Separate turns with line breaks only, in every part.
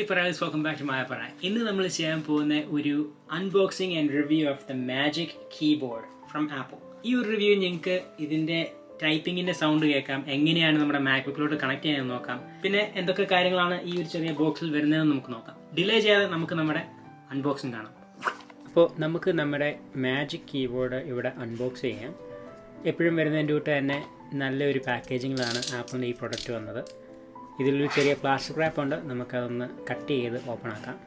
Parals, welcome back to Malayali. ഇന്ന് നമ്മൾ ചെയ്യാൻ പോകുന്ന ഒരു unboxing and review of the magic keyboard from apple. ഈ ഒരു റിവ്യൂ നിങ്ങൾക്ക് ഇതിന്റെ ടൈപ്പിങ്ങിന്റെ സൗണ്ട് കേൾക്കാം, എങ്ങനെയാണ് നമ്മുടെ മാക്ബുക്കിലോട്ട് കണക്ട് ചെയ്യാൻ നോക്കാം, പിന്നെ എന്തൊക്കെ കാര്യങ്ങളാണ് ഈ ഒരു ചെറിയ ബോക്സിൽ വരുന്നതെന്ന് നമുക്ക് നോക്കാം. ഡിലേ ചെയ്യാതെ നമുക്ക് നമ്മുടെ അൺബോക്സിംഗ് കാണാം. അപ്പോൾ നമുക്ക് നമ്മുടെ മാജിക് കീബോർഡ് ഇവിടെ അൺബോക്സ് ചെയ്യാം. എപ്പോഴും വരുന്നതിൻ്റെ കൂട്ട് തന്നെ നല്ലൊരു പാക്കേജിങ്ങിലാണ് ആപ്പിളിൻ്റെ ഈ പ്രൊഡക്റ്റ് വന്നത്. ഇതിലൊരു ചെറിയ പ്ലാസ്റ്റിക് റാപ്പ് ഉണ്ട്, നമുക്കതൊന്ന് കട്ട് ചെയ്ത് ഓപ്പൺ ആക്കാം.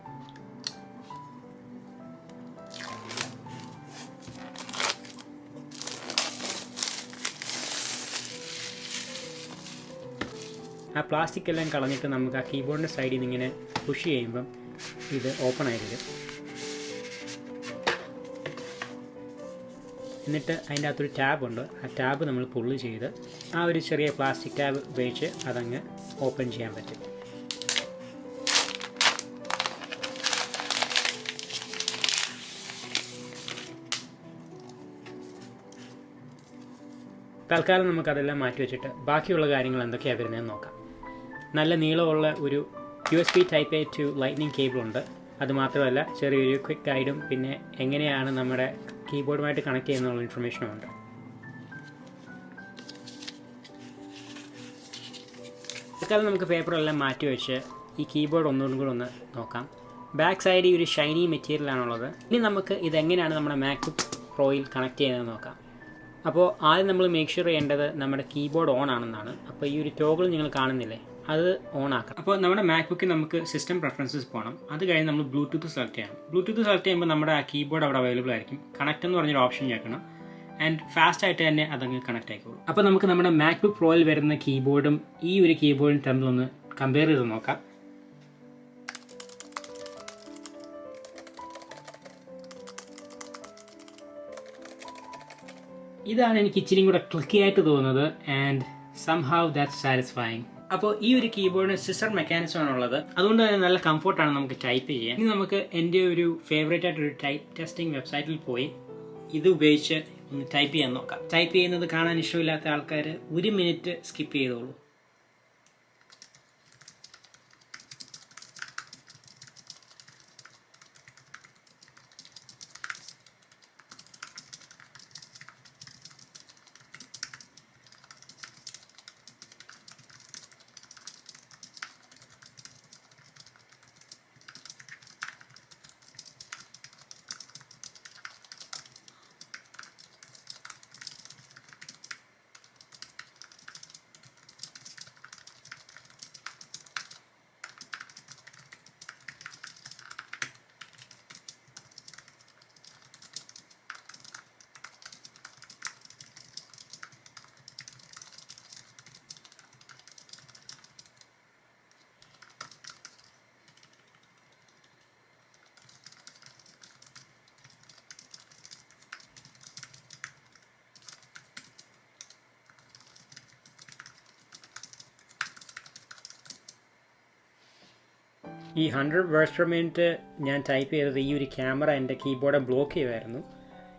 ആ പ്ലാസ്റ്റിക് എല്ലാം കളഞ്ഞിട്ട് നമുക്ക് ആ കീബോർഡിൻ്റെ സൈഡിൽ നിന്ന് ഇങ്ങനെ പുഷ് ചെയ്യുമ്പം ഇത് ഓപ്പൺ ആയി വരും. എന്നിട്ട് അതിൻ്റെ അകത്തൊരു ടാബുണ്ട്, ആ ടാബ് നമ്മൾ പുള്ള് ചെയ്ത് ആ ഒരു ചെറിയ പ്ലാസ്റ്റിക് ടാബ് ഉപയോഗിച്ച് അതങ്ങ് ഓപ്പൺ ചെയ്യാൻ പറ്റും. തൽക്കാലം നമുക്കതെല്ലാം മാറ്റി വെച്ചിട്ട് ബാക്കിയുള്ള കാര്യങ്ങൾ എന്തൊക്കെയാണ് വരുന്നതെന്ന് നോക്കാം. നല്ല നീളമുള്ള ഒരു USB Type A to lightning കേബിളുണ്ട്. അതുമാത്രമല്ല ചെറിയൊരു ക്വിക്ക് ഗൈഡും പിന്നെ എങ്ങനെയാണ് നമ്മുടെ കീബോർഡുമായിട്ട് കണക്ട് ചെയ്യുന്നുള്ള ഇൻഫർമേഷനും ഉണ്ട്. തൽക്കാലം നമുക്ക് പേപ്പറെല്ലാം മാറ്റി വെച്ച് ഈ കീബോർഡ് ഒന്നുകൂടി കൂടെ ഒന്ന് നോക്കാം. ബാക്ക് സൈഡ് ഈ ഒരു ഷൈനി മെറ്റീരിയലാണുള്ളത്. ഇനി നമുക്ക് ഇതെങ്ങനെയാണ് നമ്മുടെ മാക്ബുക്ക് പ്രോയിൽ കണക്ട് ചെയ്യുന്നത് നോക്കാം. അപ്പോൾ ആദ്യം നമ്മൾ മേക്ക് ഷുവർ ചെയ്യേണ്ടത് നമ്മുടെ കീബോർഡ് ഓൺ ആണെന്നാണ്. അപ്പോൾ ഈ ഒരു ടോഗിൾ നിങ്ങൾ കാണുന്നില്ലേ, അത് ഓൺ ആക്കണം. അപ്പോൾ നമ്മുടെ മാക്ബുക്കിൽ നമുക്ക് സിസ്റ്റം പ്രിഫറൻസസ് പോകണം. അത് കഴിഞ്ഞ് നമ്മൾ ബ്ലൂടൂത്ത് സെലക്ട് ചെയ്യണം. ബ്ലൂടൂത്ത് സെലക്ട് ചെയ്യുമ്പോൾ നമ്മുടെ ആ കീബോർഡ് അവിടെ അവൈലബിൾ ആയിരിക്കും. കണക്ട് എന്ന് പറഞ്ഞൊരു ഓപ്ഷൻ ഞെക്കണം ആൻഡ് ഫാസ്റ്റ് ആയിട്ട് തന്നെ അതങ്ങ് കണക്ട് ആയിക്കോളും. അപ്പോൾ നമുക്ക് നമ്മുടെ മാക്ബുക്ക് പ്രോയിൽ വരുന്ന കീബോർഡും ഈ ഒരു കീബോർഡും തമ്മിൽ ഒന്ന് കമ്പയർ ചെയ്ത് നോക്കാം. ഇതാണ് എനിക്ക് ഇച്ചിരി കൂടെ ക്ലിക്കി ആയിട്ട് തോന്നുന്നത് ആൻഡ് സംഹൗ ദാറ്റ്സ് സാറ്റിസ്ഫൈങ്. അപ്പോൾ ഈ ഒരു കീബോർഡിന് സിസർ മെക്കാനിസം ആണുള്ളത്, അതുകൊണ്ട് തന്നെ നല്ല കംഫർട്ടാണ് നമുക്ക് ടൈപ്പ് ചെയ്യാൻ. ഇനി നമുക്ക് എൻ്റെ ഒരു ഫേവറേറ്റ് ആയിട്ടൊരു ടൈപ്പ് ടെസ്റ്റിംഗ് വെബ്സൈറ്റിൽ പോയി ഇത് ഉപയോഗിച്ച് ഒന്ന് ടൈപ്പ് ചെയ്യാൻ നോക്കാം. ടൈപ്പ് ചെയ്യുന്നത് കാണാൻ ഇഷ്ടമില്ലാത്ത ആൾക്കാർ 1 മിനിറ്റ് സ്കിപ്പ് ചെയ്തോളൂ. ഈ 100 വേർഡ്സ് പെർ മിനിറ്റ് ഞാൻ ടൈപ്പ് ചെയ്തത് ഈ ഒരു ക്യാമറ എൻ്റെ കീബോർഡ് ബ്ലോക്ക് ചെയ്യുമായിരുന്നു.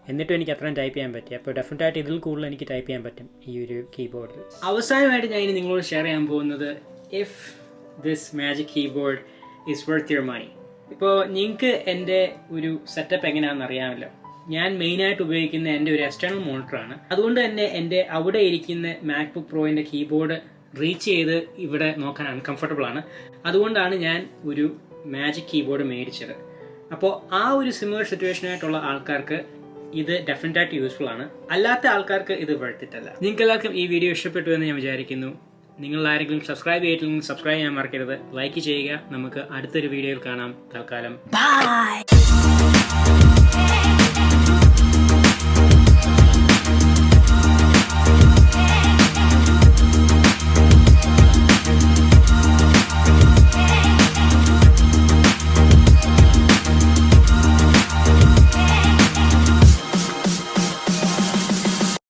എന്നിട്ടും എനിക്ക് അത്രയും ടൈപ്പ് ചെയ്യാൻ പറ്റി. അപ്പോൾ ഡെഫിനറ്റായിട്ട് ഇതിൽ കൂടുതൽ എനിക്ക് ടൈപ്പ് ചെയ്യാൻ പറ്റും ഈ ഒരു കീബോർഡിൽ. അവസാനമായിട്ട് ഞാൻ ഇനി നിങ്ങളോട് ഷെയർ ചെയ്യാൻ പോകുന്നത് if this magic keyboard is worth your money. ഇപ്പോൾ നിങ്ങൾക്ക് എൻ്റെ ഒരു സെറ്റപ്പ് എങ്ങനെയാണെന്ന് അറിയാമല്ലോ. ഞാൻ മെയിനായിട്ട് ഉപയോഗിക്കുന്ന എൻ്റെ ഒരു എക്സ്റ്റേണൽ മോണിറ്ററാണ്. അതുകൊണ്ട് തന്നെ എൻ്റെ അവിടെ ഇരിക്കുന്ന മാക്ബുക്ക് പ്രോയിൻ്റെ കീബോർഡ് റീച്ച് ചെയ്ത് ഇവിടെ നോക്കാൻ അൺകംഫർട്ടബിൾ ആണ്. അതുകൊണ്ടാണ് ഞാൻ ഒരു മാജിക് കീബോർഡ് മേടിച്ചത്. അപ്പോൾ ആ ഒരു സിമിലർ സിറ്റുവേഷനായിട്ടുള്ള ആൾക്കാർക്ക് ഇത് ഡെഫിനറ്റായിട്ട് യൂസ്ഫുൾ ആണ്. അല്ലാത്ത ആൾക്കാർക്ക് ഇത് വർത്തിട്ടല്ല. നിങ്ങൾക്ക് എല്ലാവർക്കും ഈ വീഡിയോ ഇഷ്ടപ്പെട്ടു എന്ന് ഞാൻ വിചാരിക്കുന്നു. നിങ്ങൾ ആരെങ്കിലും സബ്സ്ക്രൈബ് ചെയ്തിട്ടില്ലെങ്കിൽ സബ്സ്ക്രൈബ് ചെയ്യാൻ മറക്കരുത്. ലൈക്ക് ചെയ്യുക. നമുക്ക് അടുത്തൊരു വീഡിയോയിൽ കാണാം. തൽക്കാലം ബൈ.